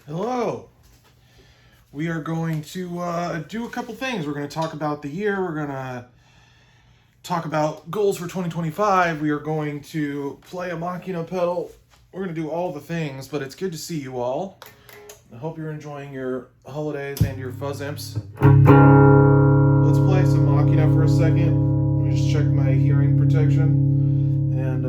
Hello. We are going to do a couple things. We're going to talk about the year. We're going to talk about goals for 2025. We are going to play a Machina pedal. We're going to do all the things, but it's good to see you all. I hope you're enjoying your holidays and your Fuzzimps. Let's play some Machina for a second. Let me just check my hearing protection. And,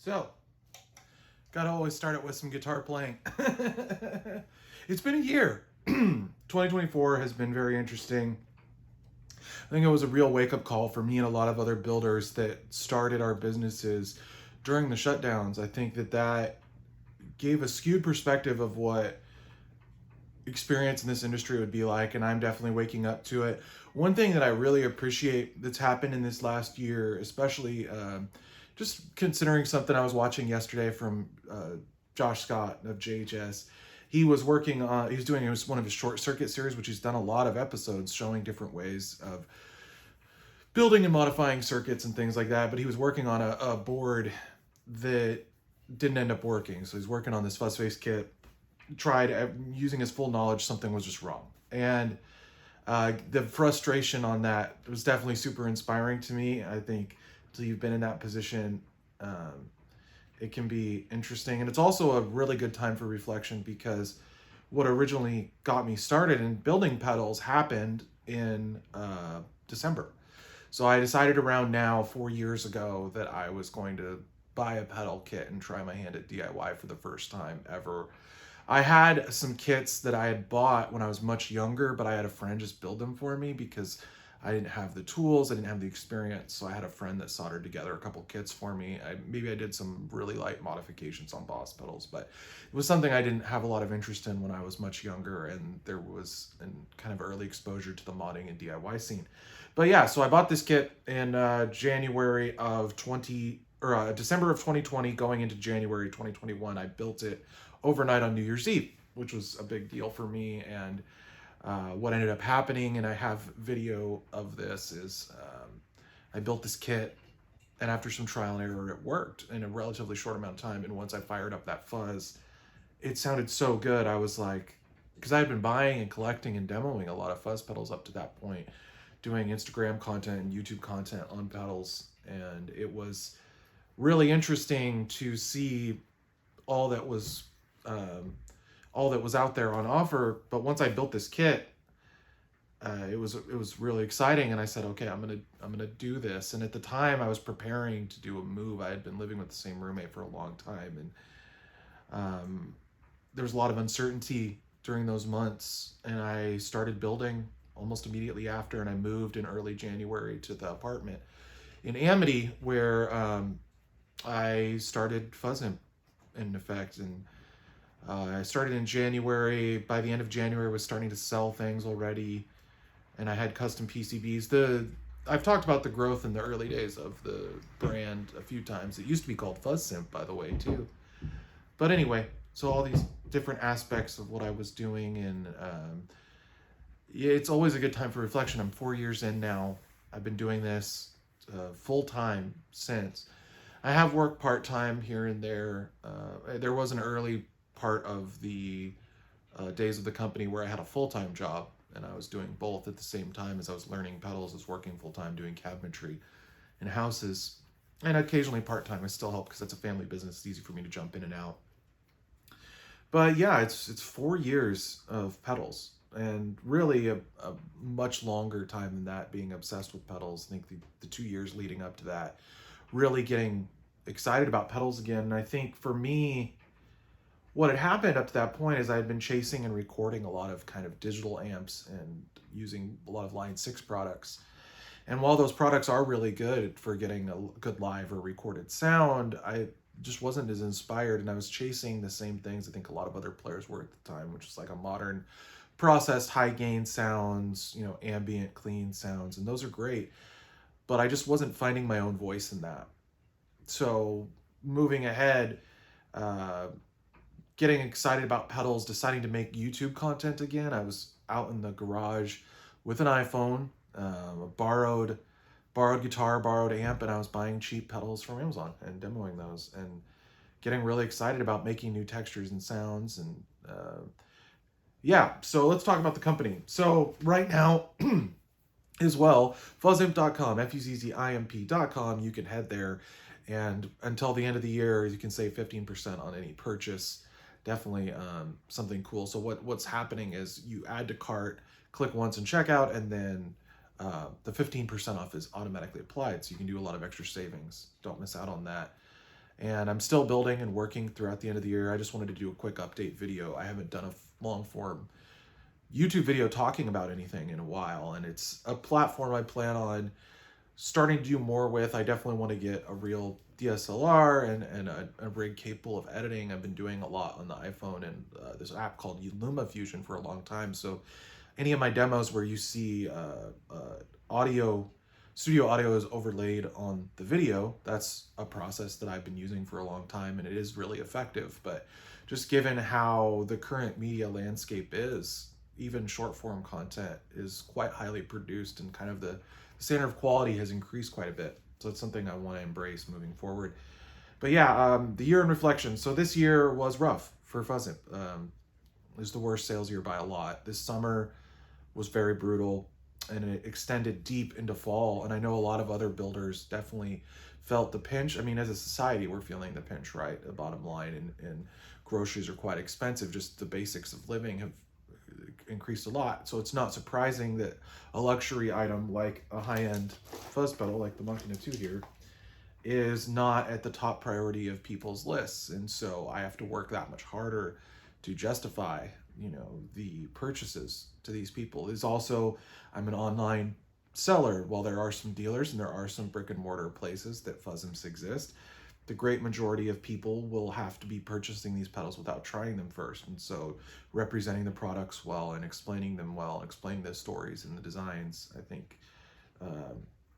So, gotta always start it with some guitar playing. It's been a year. 2024 has been very interesting. I think it was a real wake-up call for me and a lot of other builders that started our businesses during the shutdowns. I think that gave a skewed perspective of what experience in this industry would be like, and I'm definitely waking up to it. One thing that I really appreciate that's happened in this last year, especially just considering something I was watching yesterday from Josh Scott of JHS. He was working on, he's doing one of his short circuit series, which he's done a lot of episodes showing different ways of building and modifying circuits and things like that. But he was working on a board that didn't end up working. So he's working on this fuzz face kit, tried using his full knowledge, something was just wrong. And the frustration on that was definitely super inspiring to me. I think until you've been in that position, it can be interesting. And it's also a really good time for reflection, because what originally got me started in building pedals happened in December. So I decided around now, 4 years ago, that I was going to buy a pedal kit and try my hand at DIY for the first time ever. I had some kits that I had bought when I was much younger, but I had a friend just build them for me because I didn't have the tools, I didn't have the experience. So I had a friend that soldered together a couple kits for me. Maybe I did some really light modifications on Boss pedals, but it was something I didn't have a lot of interest in when I was much younger, and there was an kind of early exposure to the modding and DIY scene. But yeah, so I bought this kit in December of 2020, going into January 2021. I built it overnight on New Year's Eve, which was a big deal for me. And what ended up happening, and I have video of this, is I built this kit, and after some trial and error, it worked in a relatively short amount of time. And once I fired up that fuzz, it sounded so good. I was like, because I had been buying and collecting and demoing a lot of fuzz pedals up to that point, doing Instagram content and YouTube content on pedals. And it was really interesting to see all that was out there on offer. But once I built this kit, it was really exciting, and I said, okay, I'm gonna do this. And at the time, I was preparing to do a move. I had been living with the same roommate for a long time, and there was a lot of uncertainty during those months. And I started building almost immediately after, and I moved in early January to the apartment. in Amity, where I started Fuzzimp in effect, and I started in January. By the end of January, I was starting to sell things already, and I had custom PCBs. I've talked about the growth in the early days of the brand a few times. It used to be called Fuzzimp, by the way, too. But anyway, so all these different aspects of what I was doing, and yeah, it's always a good time for reflection. I'm 4 years in now. I've been doing this full time since. I have worked part time here and there. There was an early part of the days of the company where I had a full time job, and I was doing both at the same time as I was learning pedals, as working full time doing cabinetry in houses, and occasionally part time. I still help because it's a family business. It's easy for me to jump in and out. But yeah, it's 4 years of pedals, and really a much longer time than that being obsessed with pedals. I think the 2 years leading up to that, really getting excited about pedals again. And I think for me, what had happened up to that point is I had been chasing and recording a lot of kind of digital amps and using a lot of Line 6 products. And while those products are really good for getting a good live or recorded sound, I just wasn't as inspired, and I was chasing the same things I think a lot of other players were at the time, which is like a modern processed high gain sounds, ambient clean sounds, and those are great, but I just wasn't finding my own voice in that. So moving ahead, getting excited about pedals, deciding to make YouTube content again. I was out in the garage with an iPhone, a borrowed guitar, borrowed amp, and I was buying cheap pedals from Amazon and demoing those and getting really excited about making new textures and sounds. And yeah, so let's talk about the company. So right now as well, fuzzimp.com, fuzzimp.com, you can head there, and until the end of the year, you can save 15% on any purchase. Definitely something cool. So what's happening is you add to cart, click once and checkout, and then the 15% off is automatically applied, so you can do a lot of extra savings. Don't miss out on that. And I'm still building and working throughout the end of the year. I just wanted to do a quick update video. I haven't done a long form YouTube video talking about anything in a while, and it's a platform I plan on starting to do more with. I definitely want to get a real DSLR and a rig capable of editing. I've been doing a lot on the iPhone and this app called LumaFusion for a long time. So any of my demos where you see studio audio is overlaid on the video, that's a process that I've been using for a long time, and it is really effective. But just given how the current media landscape is, even short form content is quite highly produced, and kind of the standard of quality has increased quite a bit. So it's something I want to embrace moving forward. But yeah, the year in reflection. So this year was rough for Fuzzimp. It was the worst sales year by a lot. This summer was very brutal, and it extended deep into fall. And I know a lot of other builders definitely felt the pinch. I mean, as a society, we're feeling the pinch, right? The bottom line, and groceries are quite expensive. Just the basics of living have increased a lot. So it's not surprising that a luxury item like a high-end fuzz pedal like the Machina 2 here is not at the top priority of people's lists. And so I have to work that much harder to justify, the purchases to these people. There's also, I'm an online seller. While there are some dealers and there are some brick and mortar places that Fuzzimps exist, the great majority of people will have to be purchasing these pedals without trying them first. And so representing the products well and explaining them well, and explaining the stories and the designs, I think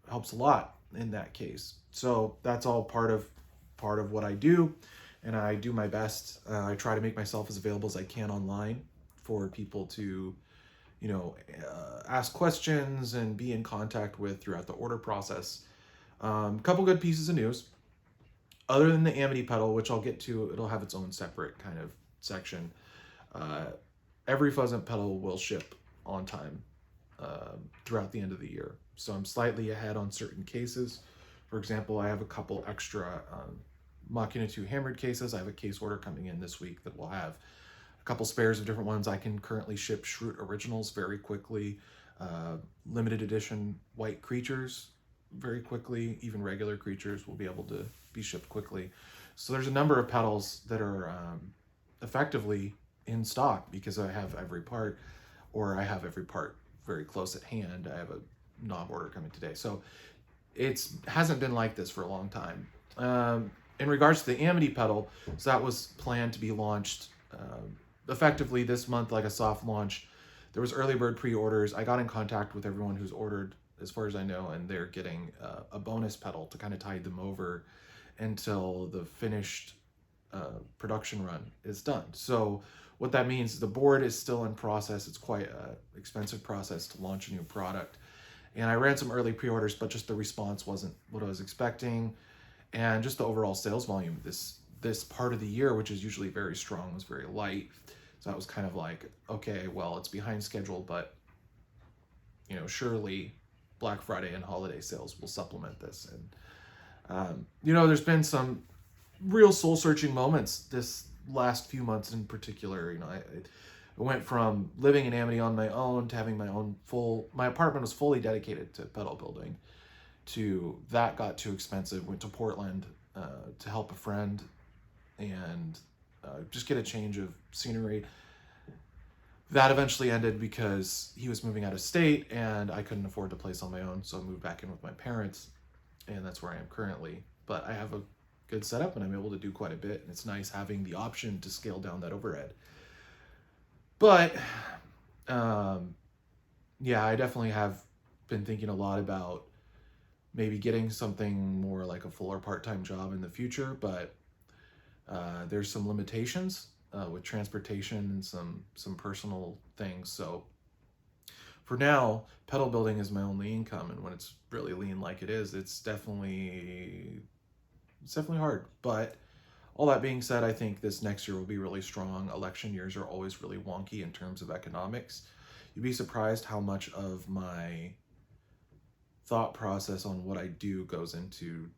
helps a lot in that case. So that's all part of what I do, and I do my best. I try to make myself as available as I can online for people to, ask questions and be in contact with throughout the order process. Couple good pieces of news. Other than the Amity pedal, which I'll get to, it'll have its own separate kind of section. Every Fuzzimp pedal will ship on time throughout the end of the year. So I'm slightly ahead on certain cases. For example, I have a couple extra Machina 2 hammered cases. I have a case order coming in this week that will have a couple spares of different ones. I can currently ship Shroot Originals very quickly, limited edition white creatures very quickly. Even regular creatures will be able to be shipped quickly. So there's a number of pedals that are effectively in stock because I have every part, or I have every part very close at hand. I have a knob order coming today. So it hasn't been like this for a long time. In regards to the Amity Pedal, so that was planned to be launched effectively this month, like a soft launch. There was early bird pre-orders. I got in contact with everyone who's ordered, as far as I know, and they're getting a bonus pedal to kind of tide them over until the finished production run is done. So what that means is the board is still in process. It's quite an expensive process to launch a new product. And I ran some early pre-orders, but just the response wasn't what I was expecting. And just the overall sales volume this part of the year, which is usually very strong, was very light. So that was kind of like, okay, well, it's behind schedule, but surely Black Friday and holiday sales will supplement this. And there's been some real soul-searching moments this last few months in particular. I went from living in Amity on my own to having my apartment was fully dedicated to pedal building, to that got too expensive. Went to Portland to help a friend and just get a change of scenery. That eventually ended because he was moving out of state and I couldn't afford a place on my own, so I moved back in with my parents, and that's where I am currently. But I have a good setup and I'm able to do quite a bit, and it's nice having the option to scale down that overhead. But yeah, I definitely have been thinking a lot about maybe getting something more like a full or part-time job in the future, but there's some limitations with transportation and some personal things. So for now, pedal building is my only income, and when it's really lean like it is, it's definitely hard. But all that being said, I think this next year will be really strong. Election years are always really wonky in terms of economics. You'd be surprised how much of my thought process on what I do goes into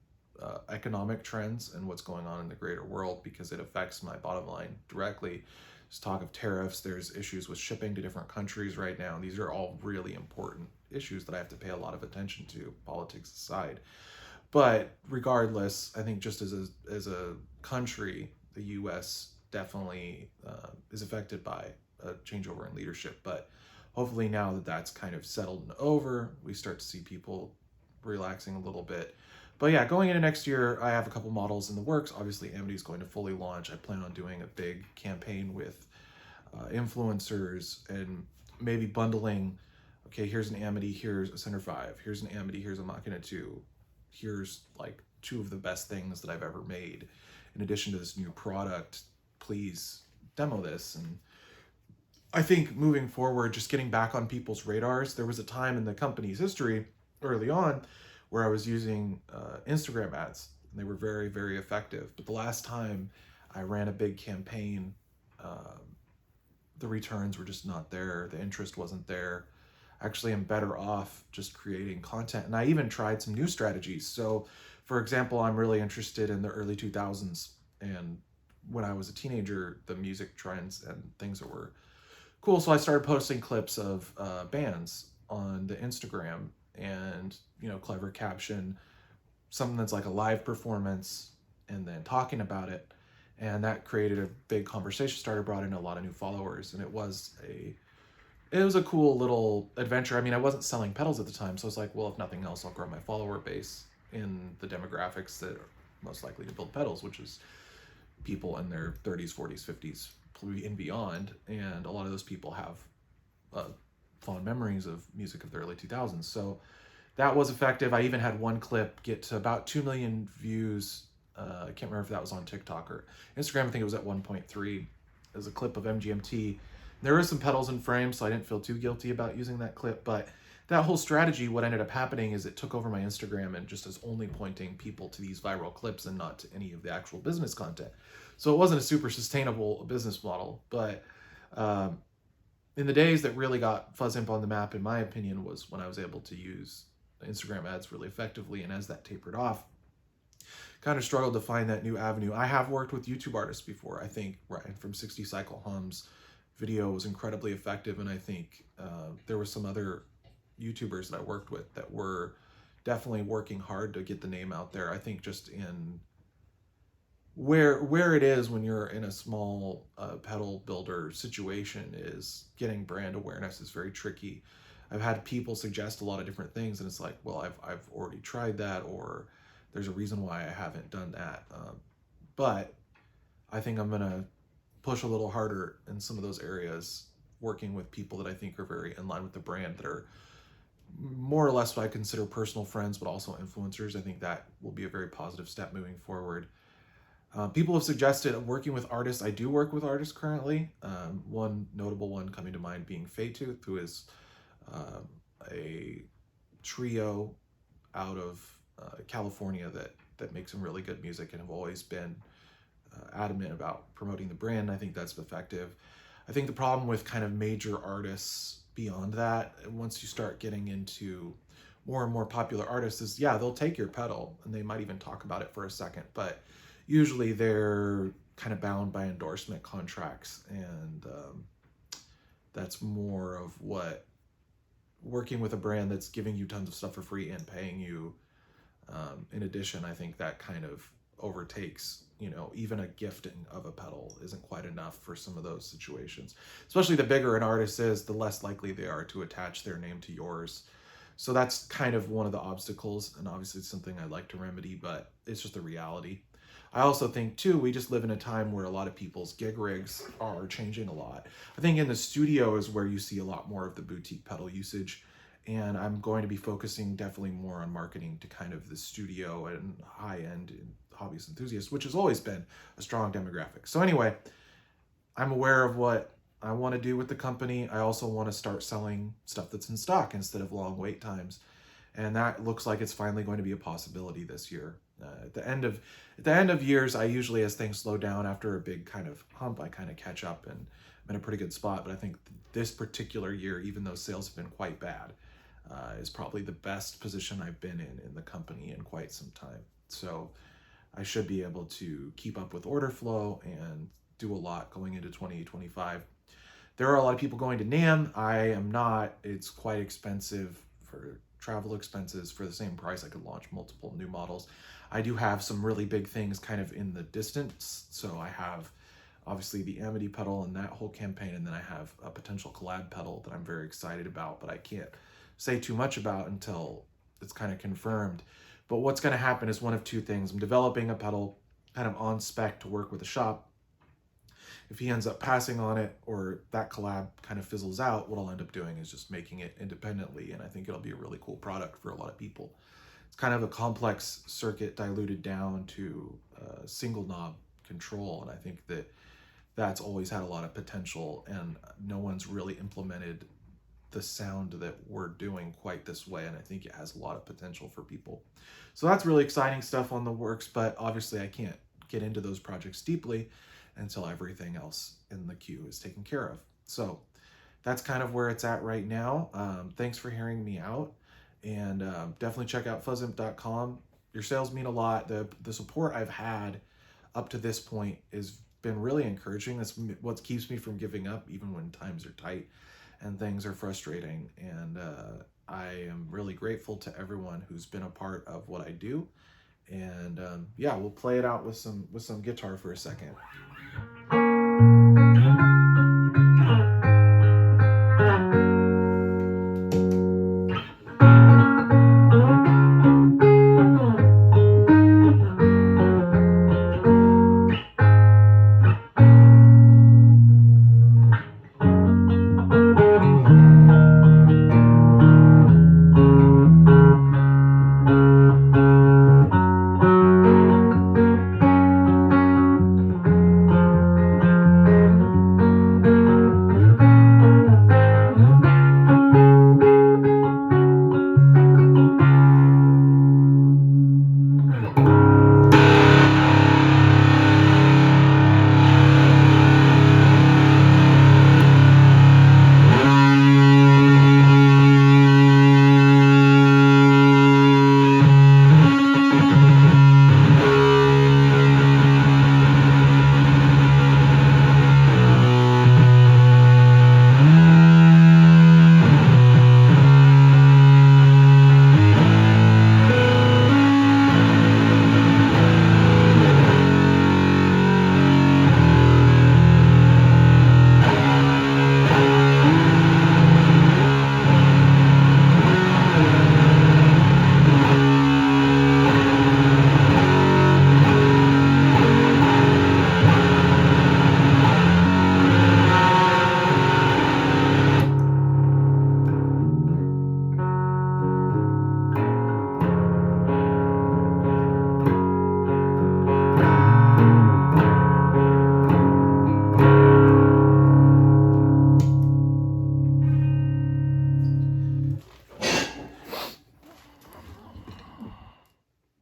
economic trends and what's going on in the greater world, because it affects my bottom line directly. There's talk of tariffs, there's issues with shipping to different countries right now. These are all really important issues that I have to pay a lot of attention to, politics aside. But regardless, I think just as a country, the U.S. definitely is affected by a changeover in leadership. But hopefully now that that's kind of settled and over, we start to see people relaxing a little bit. But yeah, going into next year, I have a couple models in the works. Obviously, Amity is going to fully launch. I plan on doing a big campaign with influencers and maybe bundling, okay, here's an Amity, here's a Center 5, here's an Amity, here's a Machina 2, here's like 2 of the best things that I've ever made. In addition to this new product, please demo this. And I think moving forward, just getting back on people's radars. There was a time in the company's history early on where I was using Instagram ads, and they were very, very effective. But the last time I ran a big campaign, the returns were just not there. The interest wasn't there. Actually, I'm better off just creating content. And I even tried some new strategies. So, for example, I'm really interested in the early 2000s and when I was a teenager, the music trends and things that were cool. So I started posting clips of bands on the Instagram, and clever caption, something that's like a live performance, and then talking about it. And that created a big conversation starter, brought in a lot of new followers, and it was a cool little adventure. I mean, I wasn't selling pedals at the time, so I was like, well, if nothing else, I'll grow my follower base in the demographics that are most likely to build pedals, which is people in their 30s, 40s, 50s, and beyond. And a lot of those people have fond memories of music of the early 2000s. So that was effective. I even had one clip get to about 2 million views. I can't remember if that was on TikTok or Instagram. I think it was at 1.3. It was a clip of MGMT. There were some pedals and frames, so I didn't feel too guilty about using that clip. But that whole strategy, what ended up happening is it took over my Instagram and just is only pointing people to these viral clips and not to any of the actual business content. So it wasn't a super sustainable business model. But in the days that really got Fuzzimp on the map, in my opinion, was when I was able to use Instagram ads really effectively. And as that tapered off, kind of struggled to find that new avenue. I have worked with YouTube artists before. I think Ryan from 60 Cycle Hums video was incredibly effective, and I think there were some other YouTubers that I worked with that were definitely working hard to get the name out there. I think just in where it is when you're in a small pedal builder situation is getting brand awareness is very tricky. I've had people suggest a lot of different things, and it's like, well, I've already tried that, or there's a reason why I haven't done that. But I think I'm gonna push a little harder in some of those areas, working with people that I think are very in line with the brand, that are more or less what I consider personal friends, but also influencers. I think that will be a very positive step moving forward. People have suggested working with artists. I do work with artists currently. One notable one coming to mind being Faytooth, who is a trio out of California that makes some really good music and have always been adamant about promoting the brand. I think that's effective. I think the problem with kind of major artists beyond that, once you start getting into more and more popular artists, is they'll take your pedal and they might even talk about it for a second, but usually they're kind of bound by endorsement contracts, and that's more of what working with a brand that's giving you tons of stuff for free and paying you in addition. I think that kind of overtakes, even a gifting of a pedal isn't quite enough for some of those situations. Especially the bigger an artist is, the less likely they are to attach their name to yours. So that's kind of one of the obstacles, and obviously it's something I'd like to remedy, but it's just a reality. I also think too, we just live in a time where a lot of people's gig rigs are changing a lot. I think in the studio is where you see a lot more of the boutique pedal usage, and I'm going to be focusing definitely more on marketing to kind of the studio and high-end hobbyist enthusiasts, which has always been a strong demographic. So anyway, I'm aware of what I want to do with the company. I also want to start selling stuff that's in stock instead of long wait times. And that looks like it's finally going to be a possibility this year. At the end of years, I usually, as things slow down after a big kind of hump, I kind of catch up and I'm in a pretty good spot. But I think this particular year, even though sales have been quite bad, is probably the best position I've been in the company in quite some time. So I should be able to keep up with order flow and do a lot going into 2025. There are a lot of people going to NAMM. I am not. It's quite expensive for travel expenses. For the same price, I could launch multiple new models. I do have some really big things kind of in the distance. So I have obviously the Amity pedal and that whole campaign, and then I have a potential collab pedal that I'm very excited about, but I can't say too much about until it's kind of confirmed. But what's going to happen is one of two things. I'm developing a pedal kind of on spec to work with a shop. If he ends up passing on it, or that collab kind of fizzles out, what I'll end up doing is just making it independently, and I think it'll be a really cool product for a lot of people. It's kind of a complex circuit diluted down to single knob control, and I think that that's always had a lot of potential, and no one's really implemented the sound that we're doing quite this way, and I think it has a lot of potential for people. So that's really exciting stuff on the works, but obviously I can't get into those projects deeply until everything else in the queue is taken care of. So that's kind of where it's at right now. Thanks for hearing me out, and definitely check out fuzzimp.com. Your sales mean a lot. The support I've had up to this point has been really encouraging. That's what keeps me from giving up, even when times are tight and things are frustrating. And I am really grateful to everyone who's been a part of what I do. And we'll play it out with some guitar for a second.